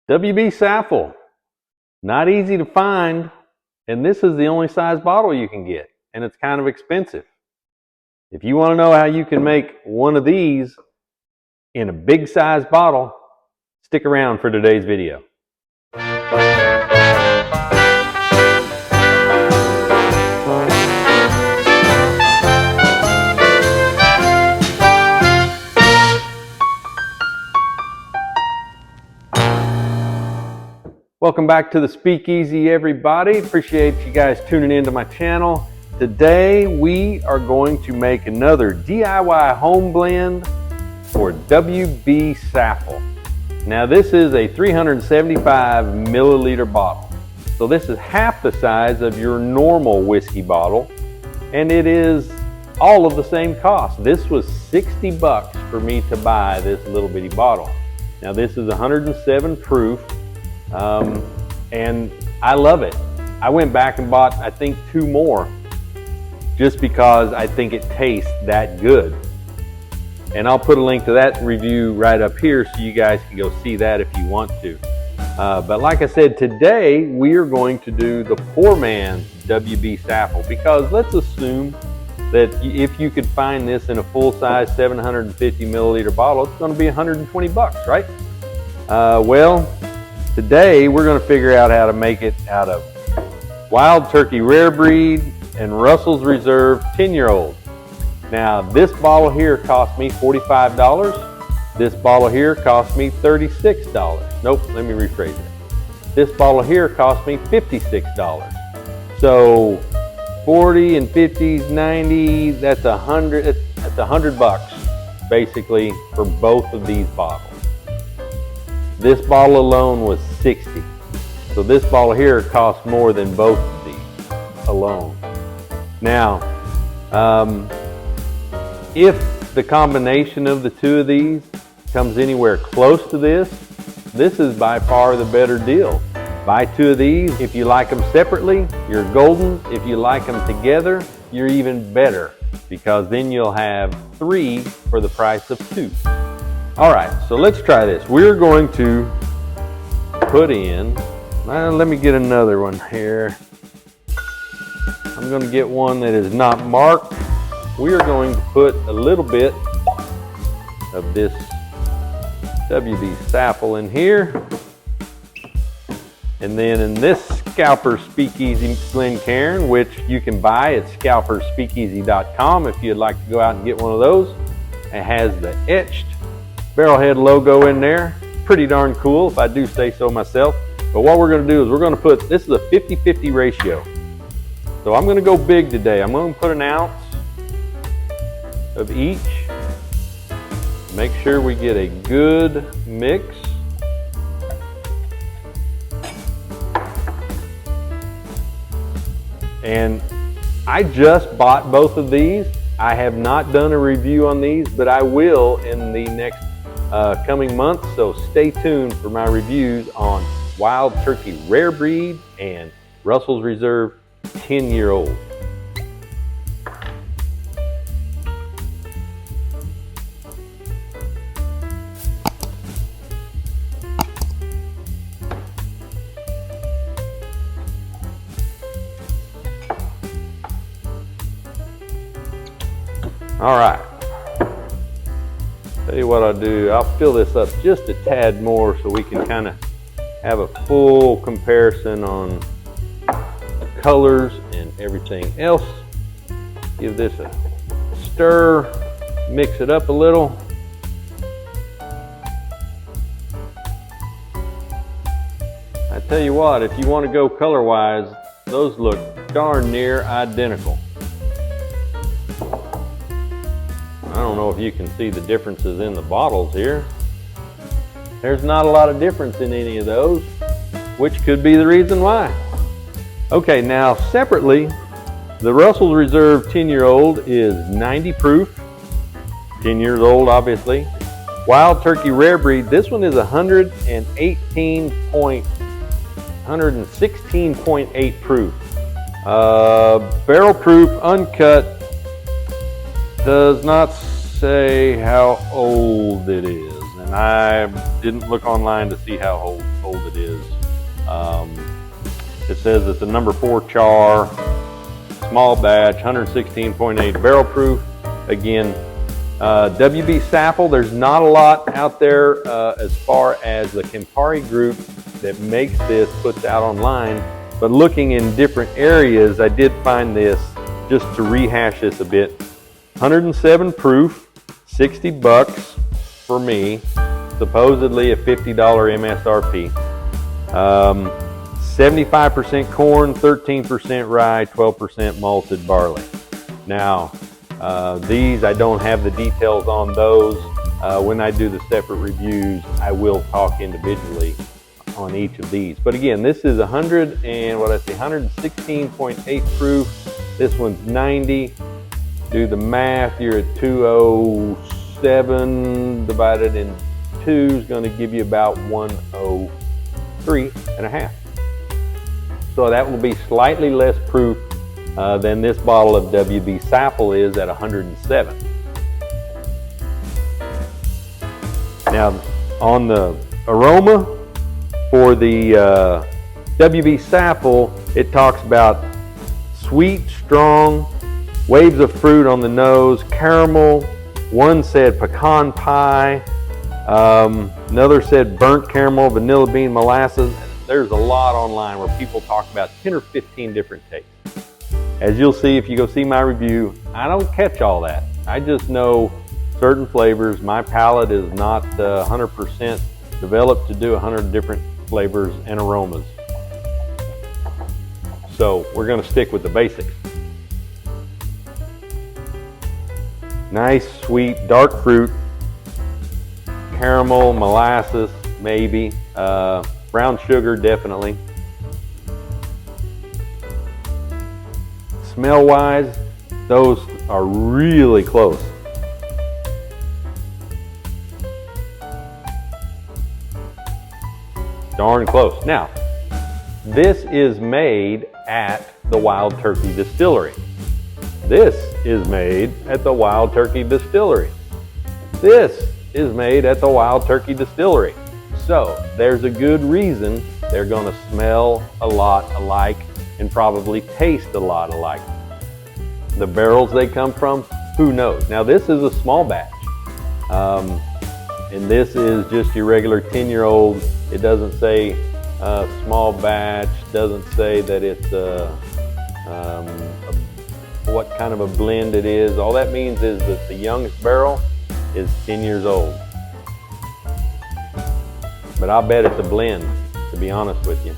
WB Saffell, not easy to find, and this is the only size bottle you can get, and it's kind of expensive. If you want to know how you can make one of these in a big size bottle, stick around for today's video. Welcome back to the Speakeasy, everybody. Appreciate you guys tuning into my channel. Today we are going to make another DIY home blend for WB Saffell. Now this is a 375 milliliter bottle. So this is half the size of your normal whiskey bottle, and it is all of the same cost. This was 60 bucks for me to buy this little bitty bottle. Now this is 107 proof. And I love it. I went back and bought, I think, 2 more just because I think it tastes that good. And I'll put a link to that review right up here so you guys can go see that if you want to. But like I said, today we are going to do the poor man's WB Saffell, because let's assume that if you could find this in a full-size 750 milliliter bottle, it's going to be 120 bucks, right? Well, today we're going to figure out how to make it out of Wild Turkey Rare Breed and Russell's Reserve 10-year-old. Now this bottle here cost me $45. This bottle here cost me $36. Nope, let me rephrase it. This bottle here cost me $56. So 40 and 50s, 90, that's 100. That's 100 bucks basically for both of these bottles. This bottle alone was 60. So this bottle here costs more than both of these alone. Now, if the combination of the two of these comes anywhere close to this, this is by far the better deal. Buy 2 of these. If you like them separately, you're golden. If you like them together, you're even better, because then you'll have 3 for the price of 2. All right, so let's try this. We're going to put in, let me get another one here. I'm going to get one that is not marked. We are going to put a little bit of this WB Saffell in here. And then in this Scalper's Speakeasy Glencairn, which you can buy at ScalpersSpeakeasy.com if you'd like to go out and get one of those. It has the etched barrelhead logo in there. Pretty darn cool, if I do say so myself. But what we're going to do is we're going to put, this is a 50-50 ratio. So I'm going to go big today. I'm going to put 1 ounce of each. Make sure we get a good mix. And I just bought both of these. I have not done a review on these, but I will in the next coming months, so stay tuned for my reviews on Wild Turkey Rare Breed and Russell's Reserve 10-year-old. All right. Tell you what I'll do, I'll fill this up just a tad more so we can kind of have a full comparison on colors and everything else. Give this a stir, mix it up a little. I tell you what, if you want to go color-wise, those look darn near identical. I don't know if you can see the differences in the bottles here. There's not a lot of difference in any of those, which could be the reason why. Okay, now separately, the Russell's Reserve 10-year-old is 90 proof, 10 years old obviously. Wild Turkey Rare Breed, this one is 116.8 proof. Barrel proof, uncut. Does not say how old it is, and I didn't look online to see how old it is. It says it's a number 4 char, small batch, 116.8 barrel proof. Again, WB Saffell, there's not a lot out there as far as the Campari group that makes this, puts out online, but looking in different areas, I did find this, just to rehash this a bit, 107 proof, 60 bucks for me, supposedly a $50 MSRP. 75% corn, 13% rye, 12% malted barley. Now, these, I don't have the details on those. When I do the separate reviews, I will talk individually on each of these. But again, this is 116.8 proof. This one's 90. Do the math, you're at 207 divided in 2 is going to give you about 103.5. So that will be slightly less proof than this bottle of WB Saffell is at 107. Now, on the aroma for the WB Saffell, it talks about sweet, strong, waves of fruit on the nose, caramel. One said pecan pie. Another said burnt caramel, vanilla bean, molasses. There's a lot online where people talk about 10 or 15 different tastes. As you'll see if you go see my review, I don't catch all that. I just know certain flavors. My palate is not 100% developed to do 100 different flavors and aromas. So we're going to stick with the basics. Nice, sweet, dark fruit, caramel, molasses, maybe, brown sugar, definitely. Smell-wise, those are really close. Darn close. Now, this is made at the Wild Turkey Distillery. This is made at the Wild Turkey Distillery. This is made at the Wild Turkey Distillery. So there's a good reason they're going to smell a lot alike and probably taste a lot alike. The barrels they come from, who knows? Now this is a small batch. And this is just your regular 10-year-old. It doesn't say small batch, doesn't say that it's what kind of a blend it is. All that means is that the youngest barrel is 10 years old. But I'll bet it's a blend, to be honest with you.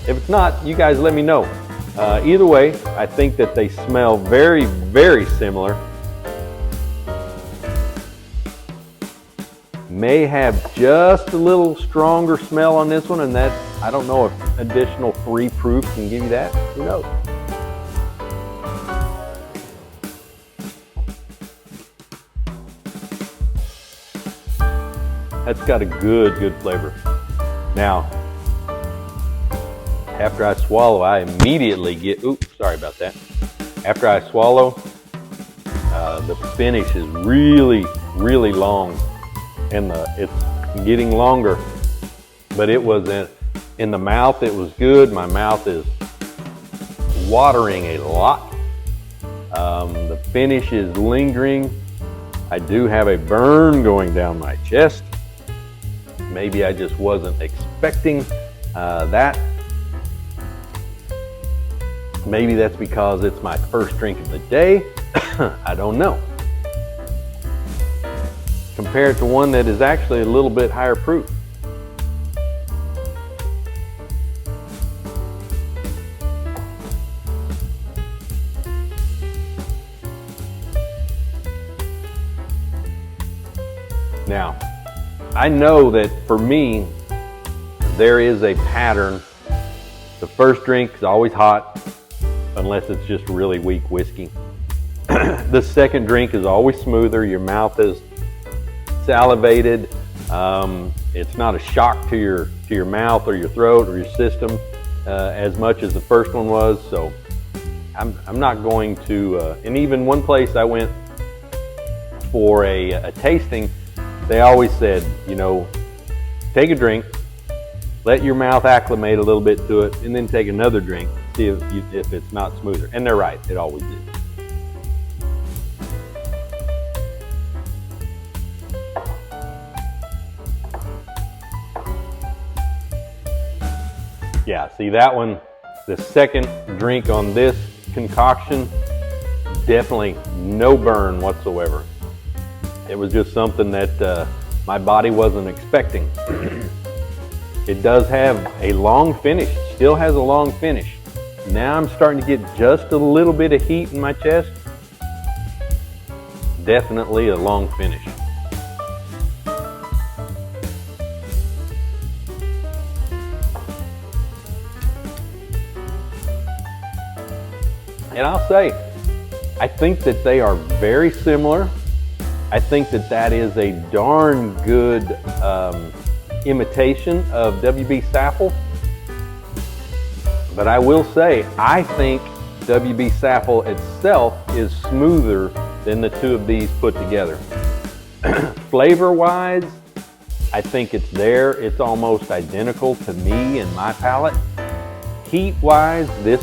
If it's not, you guys let me know. Either way, I think that they smell very, very similar. May have just a little stronger smell on this one, and that, I don't know if additional 3 proof can give you that. Who knows? That's got a good flavor. Now, after I swallow, I immediately get, oops, sorry about that. After I swallow, the finish is really, really long, and it's getting longer, but it was in the mouth, it was good. My mouth is watering a lot. The finish is lingering. I do have a burn going down my chest. Maybe I just wasn't expecting that. Maybe that's because it's my first drink of the day. I don't know. Compared to one that is actually a little bit higher proof. Now, I know that for me, there is a pattern. The first drink is always hot, unless it's just really weak whiskey. The second drink is always smoother. Your mouth is salivated. It's not a shock to your mouth or your throat or your system as much as the first one was. So I'm not going to. And even one place I went for a tasting, they always said, you know, take a drink, let your mouth acclimate a little bit to it, and then take another drink, see if it's not smoother. And they're right, it always is. Yeah, see that one, the second drink on this concoction, definitely no burn whatsoever. It was just something that my body wasn't expecting. It does have a long finish, still has a long finish. Now I'm starting to get just a little bit of heat in my chest. Definitely a long finish. And I'll say, I think that they are very similar. I think that that is a darn good imitation of WB Saffell. But I will say, I think WB Saffell itself is smoother than the two of these put together. Flavor-wise, I think it's there. It's almost identical to me and my palate. Heat-wise, this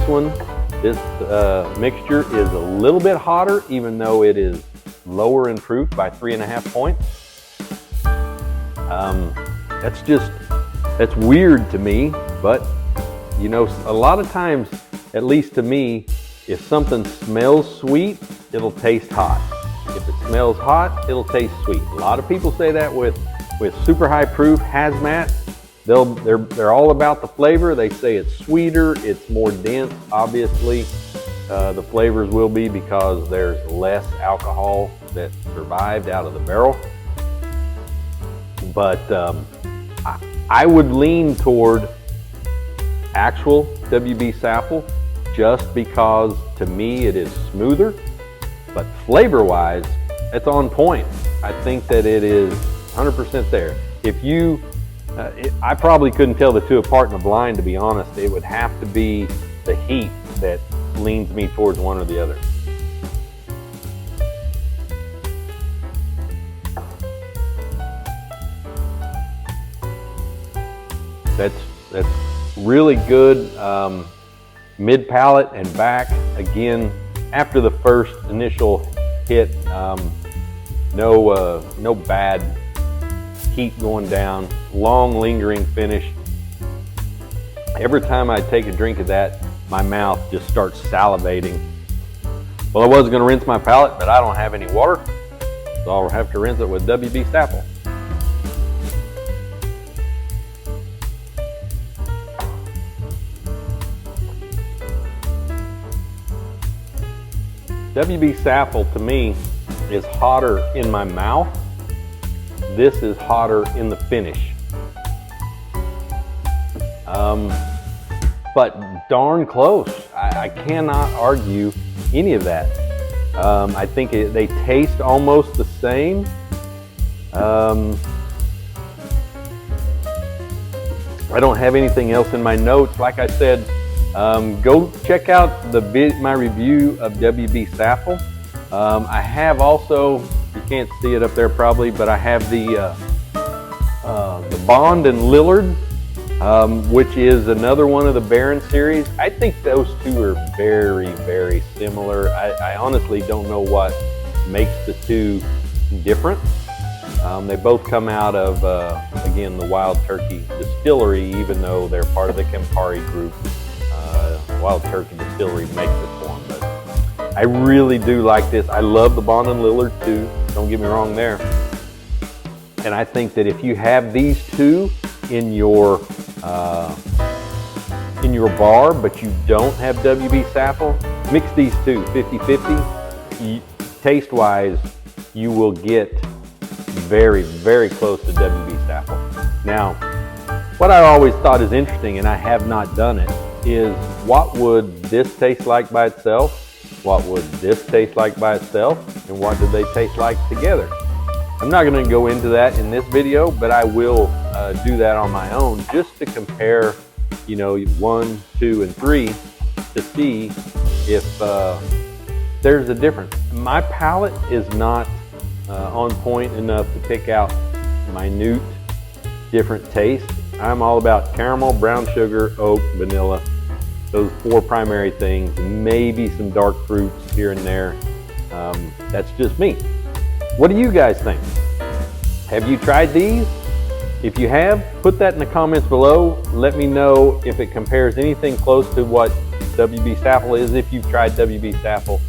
mixture is a little bit hotter, even though it is lower in proof by 3.5 points. That's weird to me, but you know, a lot of times, at least to me, if something smells sweet, it'll taste hot. If it smells hot, it'll taste sweet. A lot of people say that with super high proof hazmat. They're all about the flavor. They say it's sweeter, it's more dense. Obviously, the flavors will be because there's less alcohol that survived out of the barrel. But I would lean toward actual WB Saffell just because to me it is smoother, but flavor-wise, it's on point. I think that it is 100% there. If you I probably couldn't tell the two apart in a blind, to be honest. It would have to be the heat that leans me towards one or the other. That's really good mid palate and back. Again, after the first initial hit, no bad heat going down, long lingering finish. Every time I take a drink of that, my mouth just starts salivating. Well, I was going to rinse my palate, but I don't have any water, so I'll have to rinse it with WB Saffell. WB Saffell to me is hotter in my mouth. This is hotter in the finish. But darn close. I cannot argue any of that. I think they taste almost the same. I don't have anything else in my notes. Like I said, go check out my review of WB Saffell. I have also, you can't see it up there probably, but I have the Bond and Lillard, which is another one of the Baron series. I think those two are very, very similar. I honestly don't know what makes the two different. They both come out of, again, the Wild Turkey Distillery, even though they're part of the Campari group. Wild Turkey Distillery makes this one, but I really do like this. I love the Bond and Lillard too, don't get me wrong there. And I think that if you have these two in your bar, but you don't have WB Saffell, mix these two 50-50. Taste-wise, you will get very, very close to WB Saffell. Now, what I always thought is interesting, and I have not done it, is what would this taste like by itself? What would this taste like by itself? And what do they taste like together? I'm not going to go into that in this video, but I will do that on my own just to compare, you know, 1, 2, and 3 to see if there's a difference. My palate is not on point enough to pick out minute different taste. I'm all about caramel, brown sugar, oak, vanilla. Those 4 primary things, maybe some dark fruits here and there. That's just me. What do you guys think? Have you tried these? If you have, put that in the comments below. Let me know if it compares anything close to what WB Saffell is, if you've tried WB Saffell.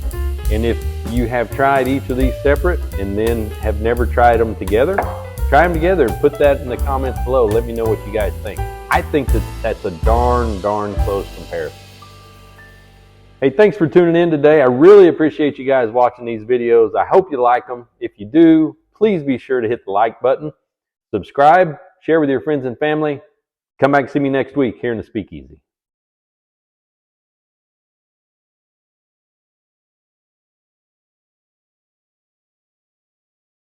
And if you have tried each of these separate and then have never tried them together, try them together and put that in the comments below. Let me know what you guys think. I think that that's a darn close comparison. Hey, thanks for tuning in today. I really appreciate you guys watching these videos. I hope you like them. If you do, please be sure to hit the like button, subscribe, share with your friends and family. Come back and see me next week here in the Speakeasy.